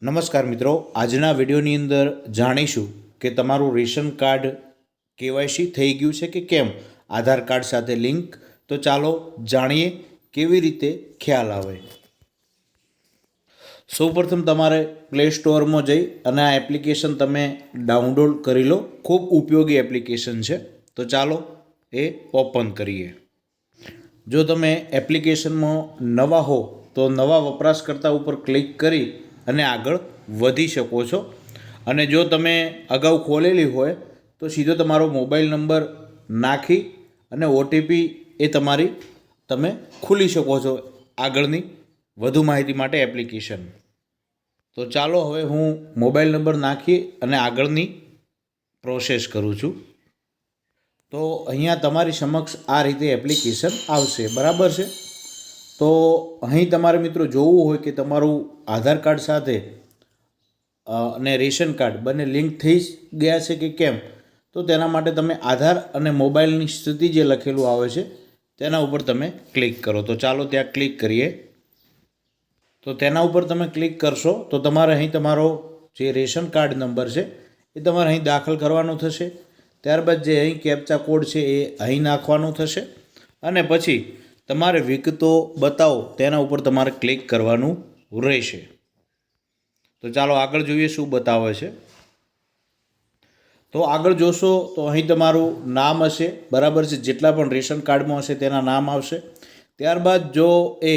નમસ્કાર મિત્રો, આજના વિડીયોની અંદર જાણીશું કે તમારું રેશન કાર્ડ કેવાયસી થઈ ગયું છે કે કેમ આધાર કાર્ડ સાથે લિંક. તો ચાલો જાણીએ કેવી રીતે ખ્યાલ આવે. સૌપ્રથમ તમારે પ્લે સ્ટોરમાં જઈ અને આ એપ્લિકેશન તમે ડાઉનલોડ કરી લો. ખૂબ ઉપયોગી એપ્લિકેશન છે. તો ચાલો એ ઓપન કરીએ. જો તમે એપ્લિકેશનમાં નવા હો તો નવા વપરાશકર્તા ઉપર ક્લિક કરી અને આગળ વધી શકો છો. અને જો તમે અગાઉ ખોલેલી હોય તો સીધો તમારો મોબાઈલ નંબર નાખી અને ઓટીપી એ તમે ખોલી શકો છો આગળની વધુ માહિતી માટે એપ્લિકેશન. તો ચાલો હવે હું મોબાઈલ નંબર નાખી અને આગળની પ્રોસેસ કરું છું. તો અહીંયા તમારી સમક્ષ આ રીતે એપ્લિકેશન આવશે, બરાબર છે. તો અહીં તમારે મિત્રો જોવું હોય કે તમારું આધાર કાર્ડ સાથે અને રેશન કાર્ડ બંને લિંક થઈ ગયા છે કે કેમ, તો તેના માટે તમે આધાર અને મોબાઈલની સ્થિતિ જે લખેલું આવે છે તેના ઉપર તમે ક્લિક કરો. તો ચાલો ત્યાં ક્લિક કરીએ. તો તેના ઉપર તમે ક્લિક કરશો તો તમારે અહીં તમારો જે રેશન કાર્ડ નંબર છે એ તમારે અહીં દાખલ કરવાનો થશે. ત્યારબાદ જે અહીં કેપ્ચા કોડ છે એ અહીં નાખવાનો થશે અને પછી તમારે વિગતો બતાવો તેના ઉપર તમારે ક્લિક કરવાનું રહેશે. તો ચાલો આગળ જોઈએ શું બતાવે છે. તો આગળ જોશો તો અહીં તમારું નામ હશે, બરાબર છે. જેટલા પણ રેશન કાર્ડમાં હશે તેના નામ આવશે. ત્યારબાદ જો એ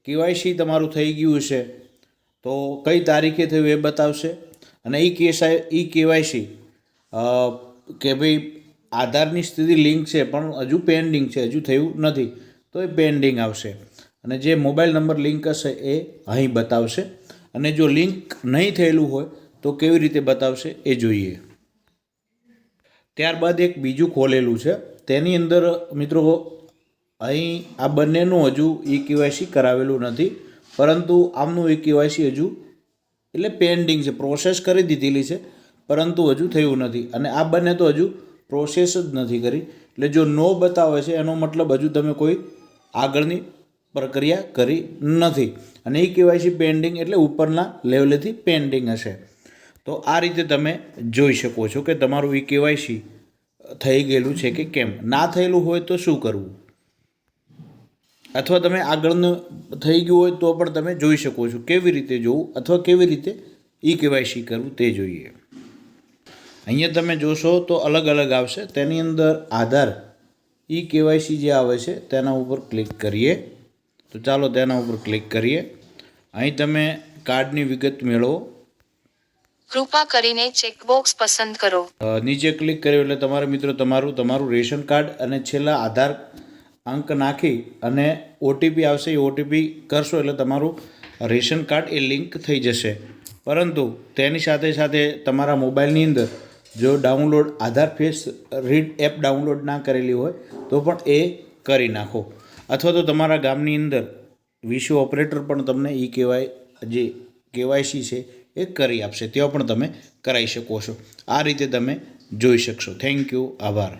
કેવાયસી તમારું થઈ ગયું છે તો કઈ તારીખે થયું એ બતાવશે. અને ઈ કેવાયસી કે ભાઈ આધારની સ્થિતિ લિંક છે પણ હજુ પેન્ડિંગ છે, હજુ થયું નથી, તો એ પેન્ડિંગ આવશે. અને જે મોબાઈલ નંબર લિંક હશે એ અહીં બતાવશે. અને જો લિંક નહીં થયેલું હોય તો કેવી રીતે બતાવશે એ જોઈએ. ત્યારબાદ એક બીજું ખોલેલું છે, તેની અંદર મિત્રો અહીં આ બંનેનું હજુ ઈ કેવાયસી કરાવેલું નથી, પરંતુ આમનું ઈ કેવાયસી હજુ એટલે પેન્ડિંગ છે. પ્રોસેસ કરી દીધેલી છે પરંતુ હજુ થયું નથી. અને આ બંને તો હજુ પ્રોસેસ જ નથી કરી. એટલે જો નો બતાવે છે એનો મતલબ હજુ તમે કોઈ આગળની પ્રક્રિયા કરી નથી. અને ઈ કેવાયસી પેન્ડિંગ એટલે ઉપરના લેવલેથી પેન્ડિંગ હશે. તો આ રીતે તમે જોઈ શકો છો કે તમારું ઈ કેવાયસી થઈ ગયેલું છે કે કેમ. ના થયેલું હોય તો શું કરવું, અથવા તમે આગળનું થઈ ગયું હોય તો પણ તમે જોઈ શકો છો. કેવી રીતે જોવું અથવા કેવી રીતે ઈ કેવાયસી કરવું તે જોઈએ. અહીંયા તમે જોશો તો અલગ અલગ આવશે. તેની અંદર આધાર ઈ કેવાયસી જે આવે છે તેના ઉપર ક્લિક કરીએ. તો ચાલો તેના ઉપર ક્લિક કરીએ. અહીં તમે કાર્ડની વિગત મેળવો. કૃપા કરીને ચેકબોક્સ પસંદ કરો. નીચે ક્લિક કર્યું એટલે તમારે મિત્રો તમારું રેશન કાર્ડ અને છેલ્લા આધાર અંક નાખી અને ઓટીપી આવશે. એ ઓટીપી કરશો એટલે તમારું રેશન કાર્ડ એ લિંક થઈ જશે. પરંતુ તેની સાથે સાથે તમારા મોબાઈલની અંદર જો આધાર ફેસ રીડ એપ ડાઉનલોડ ના કરેલી હોય તો પણ એ કરી નાખો. અથવા તો તમારા ગામની અંદર વિશ્વ ઓપરેટર પણ તમને જે કેવાયસી છે એ કરી આપશે. ત્યાં પણ તમે કરાવી શકો છો. આ રીતે તમે જોઈ શકશો. થેન્ક યુ, આભાર.